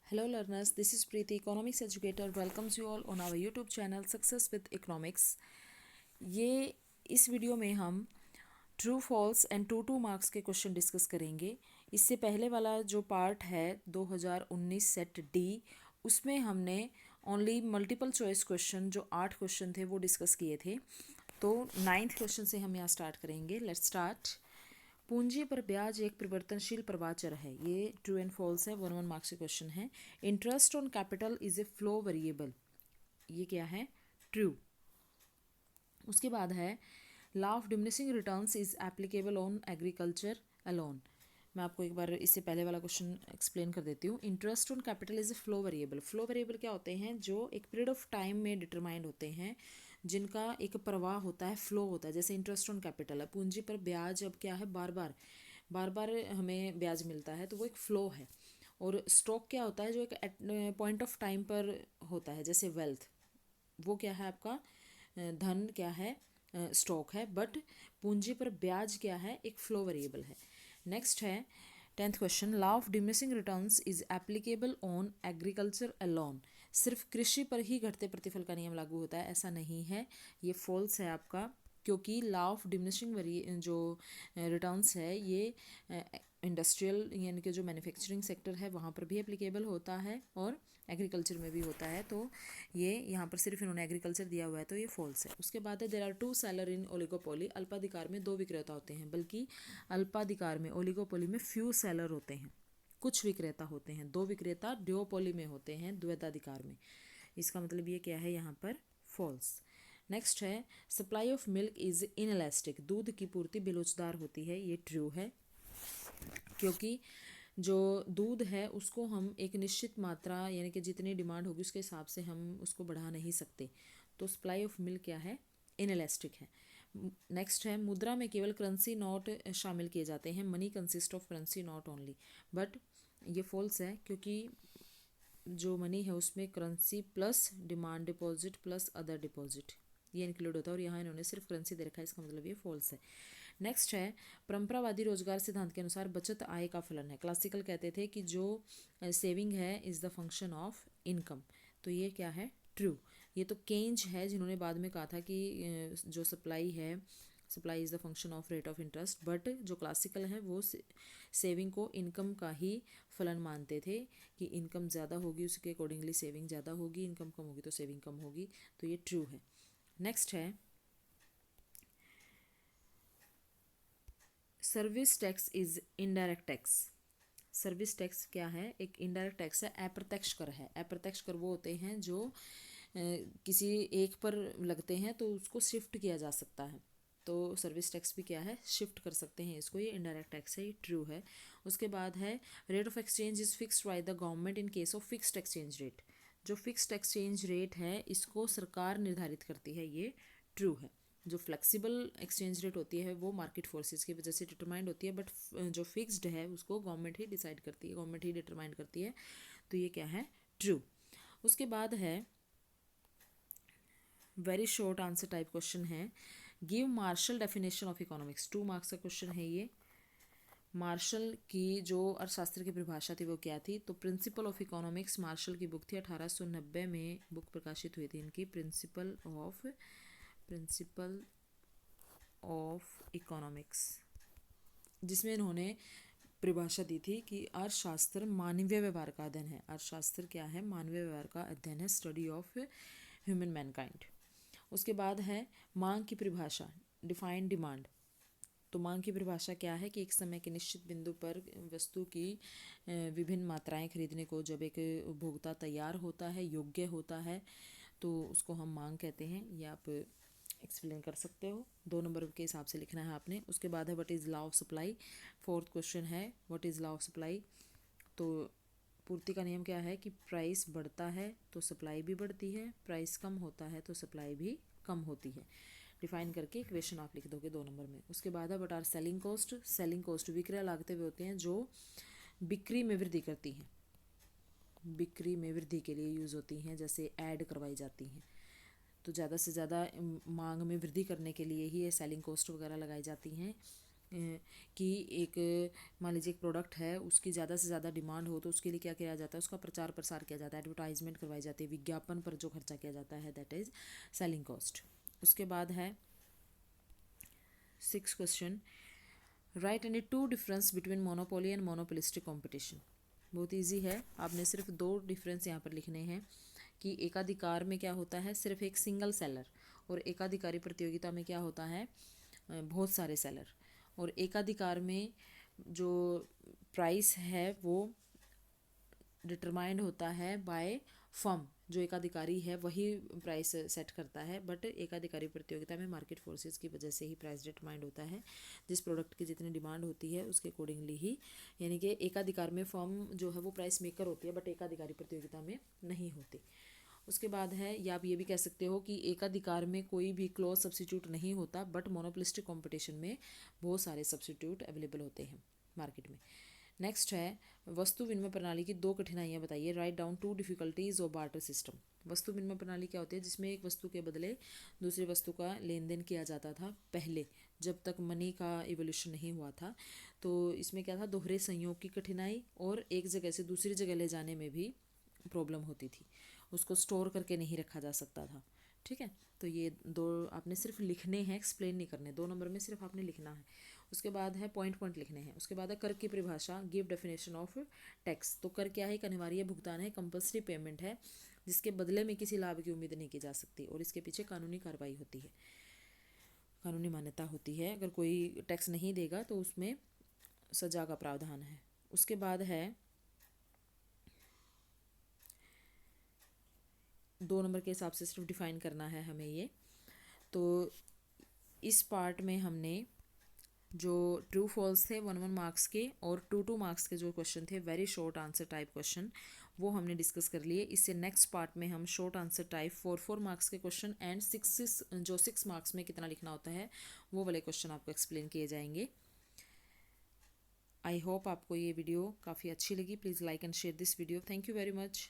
Hello learners, this is Preeti, economics educator, welcomes you all on our YouTube channel Success with Economics। ये इस video में हम true false and two marks के question discuss करेंगे। इससे पहले वाला जो पार्ट है 2019 सेट डी, उसमें हमने ओनली मल्टीपल चॉइस क्वेश्चन जो 8 क्वेश्चन थे वो डिस्कस किए थे। तो 9th क्वेश्चन से हम यहाँ स्टार्ट करेंगे। Let's start. पूंजी पर ब्याज एक परिवर्तनशील प्रवाह चर है। ये ट्रू एंड फॉल्स है, 1 मार्क्स के क्वेश्चन है। Interest on capital is a flow variable, ये क्या है? ट्रू। उसके बाद है law of diminishing returns is applicable on agriculture alone. मैं आपको एक बार इससे पहले वाला क्वेश्चन एक्सप्लेन कर देती हूँ। Interest on capital is a flow variable. Flow variable क्या होते हैं? जो एक पीरियड ऑफ टाइम में डिटरमाइंड होते हैं, जिनका एक प्रवाह होता है, फ्लो होता है। जैसे इंटरेस्ट ऑन कैपिटल है, पूंजी पर ब्याज अब क्या है, बार बार हमें ब्याज मिलता है, तो वो एक फ़्लो है। और स्टॉक क्या होता है? जो एक पॉइंट ऑफ टाइम पर होता है, जैसे वेल्थ, वो क्या है आपका? धन क्या है? स्टॉक है। बट पूंजी पर ब्याज क्या है? एक फ्लो वेरिएबल है। नेक्स्ट है 10th question, law of diminishing returns is applicable on agriculture alone. सिर्फ कृषि पर ही घटते प्रतिफल का नियम लागू होता है, ऐसा नहीं है। ये फॉल्स है आपका, क्योंकि लॉ ऑफ डिमिनिशिंग जो रिटर्न्स है ये इंडस्ट्रियल यानी कि जो मैन्युफैक्चरिंग सेक्टर है वहाँ पर भी एप्लीकेबल होता है और एग्रीकल्चर में भी होता है। तो ये यहाँ पर सिर्फ इन्होंने एग्रीकल्चर दिया हुआ है, तो ये फॉल्स है। उसके बाद है there are two seller in oligopoly. अल्पाधिकार में दो विक्रेता होते हैं, बल्कि अल्पाधिकार में ओलिगोपोली में फ्यू सेलर होते हैं, कुछ विक्रेता होते हैं। दो विक्रेता ड्योपोली में होते हैं, द्वैताधिकार में। इसका मतलब ये क्या है यहाँ पर? फॉल्स। नेक्स्ट है supply of milk is inelastic. दूध की पूर्ति बेलोचदार होती है, ये ट्रू है, क्योंकि जो दूध है उसको हम एक निश्चित मात्रा यानी कि जितनी डिमांड होगी उसके हिसाब से हम उसको बढ़ा नहीं सकते। तो सप्लाई ऑफ मिल्क क्या है? इनएलास्टिक है। नेक्स्ट है मुद्रा में केवल करेंसी नोट शामिल किए जाते हैं। Money consist of currency note only. But ये फॉल्स है, क्योंकि जो मनी है उसमें currency plus demand deposit plus other deposit ये इंक्लूड होता है, और यहाँ इन्होंने सिर्फ करेंसी दे रखा है, इसका मतलब ये फॉल्स है। नेक्स्ट है परंपरावादी रोजगार सिद्धांत के अनुसार बचत आय का फलन है। क्लासिकल कहते थे कि जो सेविंग है is the function of income, तो ये क्या है? ट्रू। ये तो केंज है जिन्होंने बाद में कहा था कि जो सप्लाई है, supply is the function of rate of interest. But जो क्लासिकल है वो सेविंग को इनकम का ही फलन मानते थे, कि इनकम ज़्यादा होगी उसके अकॉर्डिंगली सेविंग ज़्यादा होगी, इनकम कम होगी तो सेविंग कम होगी। तो ये ट्रू है। नेक्स्ट है service tax is indirect tax. Service tax क्या है? एक इनडायरेक्ट टैक्स है, अप्रत्यक्ष कर है। अप्रत्यक्ष कर वो होते हैं जो किसी एक पर लगते हैं तो उसको शिफ्ट किया जा सकता है। तो सर्विस टैक्स भी क्या है? शिफ्ट कर सकते हैं इसको, ये इनडायरेक्ट टैक्स है, ये ट्रू है। उसके बाद है rate of exchange is fixed by the government in case of fixed exchange rate. जो फिक्स्ड एक्सचेंज रेट है इसको सरकार निर्धारित करती है, ये ट्रू है। जो फ्लेक्सिबल एक्सचेंज रेट होती है वो मार्केट फोर्सेस की वजह से डिटरमाइंड होती है, बट जो फिक्स्ड है उसको गवर्नमेंट ही डिसाइड करती है, गवर्नमेंट ही डिटरमाइंड करती है। तो ये क्या है? ट्रू। उसके बाद है very short answer type question है, give Marshall definition of economics. 2 marks का क्वेश्चन है ये। मार्शल की जो अर्थशास्त्र की परिभाषा थी वो क्या थी? तो प्रिंसिपल ऑफ इकोनॉमिक्स मार्शल की बुक थी, 1890 में बुक प्रकाशित हुई थी इनकी, प्रिंसिपल ऑफ इकोनॉमिक्स, जिसमें इन्होंने परिभाषा दी थी कि अर्थशास्त्र मानवीय व्यवहार का अध्ययन है। अर्थशास्त्र क्या है? मानवीय व्यवहार का अध्ययन है, स्टडी ऑफ ह्यूमन मैनकाइंड। उसके बाद है मांग की परिभाषा, डिफाइन डिमांड। तो मांग की परिभाषा क्या है? कि एक समय के निश्चित बिंदु पर वस्तु की विभिन्न मात्राएं खरीदने को जब एक उपभोक्ता तैयार होता है, योग्य होता है, तो उसको हम मांग कहते हैं। ये आप एक्सप्लेन कर सकते हो, 2 नंबर के हिसाब से लिखना है आपने। उसके बाद है what is law of supply. 4th question है what is law of supply. तो पूर्ति का नियम क्या है? कि प्राइस बढ़ता है तो सप्लाई भी बढ़ती है, प्राइस कम होता है तो सप्लाई भी कम होती है। डिफाइन करके इक्वेशन आप लिख दोगे 2 नंबर में। उसके बाद है what are selling cost. Selling cost विक्रय लागतें भी होते हैं जो बिक्री में वृद्धि करती हैं, बिक्री में वृद्धि के लिए यूज़ होती हैं, जैसे ऐड करवाई जाती हैं। तो ज़्यादा से ज़्यादा मांग में वृद्धि करने के लिए ही ये सेलिंग कॉस्ट वगैरह लगाई जाती हैं। कि एक मान लीजिए एक प्रोडक्ट है, उसकी ज़्यादा से ज़्यादा डिमांड हो तो उसके लिए क्या किया जाता है, उसका प्रचार प्रसार किया जाता है, एडवर्टाइजमेंट करवाई जाती है, विज्ञापन पर जो खर्चा किया जाता है दैट इज़ सेलिंग कॉस्ट। उसके बाद है 6 question, right any two difference between monopoly and monopolistic competition. बहुत ईजी है, आपने सिर्फ 2 डिफरेंस यहाँ पर लिखने हैं कि एकाधिकार में क्या होता है, सिर्फ एक सिंगल सेलर, और एकाधिकारी प्रतियोगिता में क्या होता है, बहुत सारे सेलर। और एकाधिकार में जो प्राइस है वो डिटरमाइंड होता है बाय फर्म, जो एकाधिकारी है वही प्राइस सेट करता है, बट एकाधिकारी प्रतियोगिता में मार्केट फोर्सेस की वजह से ही प्राइस डिटरमाइंड होता है, जिस प्रोडक्ट की जितनी डिमांड होती है उसके अकॉर्डिंगली ही, यानी कि एकाधिकार में फर्म जो है वो प्राइस मेकर होती है बट एकाधिकारी प्रतियोगिता में नहीं होती। उसके बाद है, या आप ये भी कह सकते हो कि एकाधिकार में कोई भी क्लोज सब्सिट्यूट नहीं होता, बट मोनोपोलिस्टिक कंपटीशन में बहुत सारे सब्सिट्यूट अवेलेबल होते हैं मार्केट में। नेक्स्ट है, वस्तु विनिमय प्रणाली की 2 कठिनाइयाँ बताइए, write down 2 difficulties of barter system. वस्तु विनिमय प्रणाली क्या होती है, जिसमें एक वस्तु के बदले दूसरी वस्तु का लेन देन किया जाता था पहले, जब तक मनी का इवोल्यूशन नहीं हुआ था। तो इसमें क्या था, दोहरे संयोग की कठिनाई और एक जगह से दूसरी जगह ले जाने में भी प्रॉब्लम होती थी, उसको स्टोर करके नहीं रखा जा सकता था। ठीक है, तो ये 2 आपने सिर्फ लिखने हैं, एक्सप्लेन नहीं करने, 2 नंबर में सिर्फ आपने लिखना है। उसके बाद है पॉइंट पॉइंट लिखने हैं। उसके बाद है कर की परिभाषा, गिव डेफिनेशन ऑफ टैक्स। तो कर क्या है, एक अनिवार्य भुगतान है, कंपल्सरी पेमेंट है, जिसके बदले में किसी लाभ की उम्मीद नहीं की जा सकती, और इसके पीछे कानूनी कार्रवाई होती है, कानूनी मान्यता होती है। अगर कोई टैक्स नहीं देगा तो उसमें सजा का प्रावधान है। उसके बाद है 2 नंबर के हिसाब से सिर्फ डिफाइन करना है हमें ये। तो इस पार्ट में हमने जो ट्रू फॉल्स थे 1 1 मार्क्स के और 2 2 मार्क्स के जो क्वेश्चन थे, very short answer type question, वो हमने डिस्कस कर लिए। इससे नेक्स्ट पार्ट में हम शॉर्ट आंसर टाइप 4 4 मार्क्स के क्वेश्चन एंड 6 मार्क्स में कितना लिखना होता है वो वाले क्वेश्चन आपको एक्सप्लेन किए जाएंगे। आई होप आपको ये वीडियो काफ़ी अच्छी लगी। Please like and share this video. Thank you very much.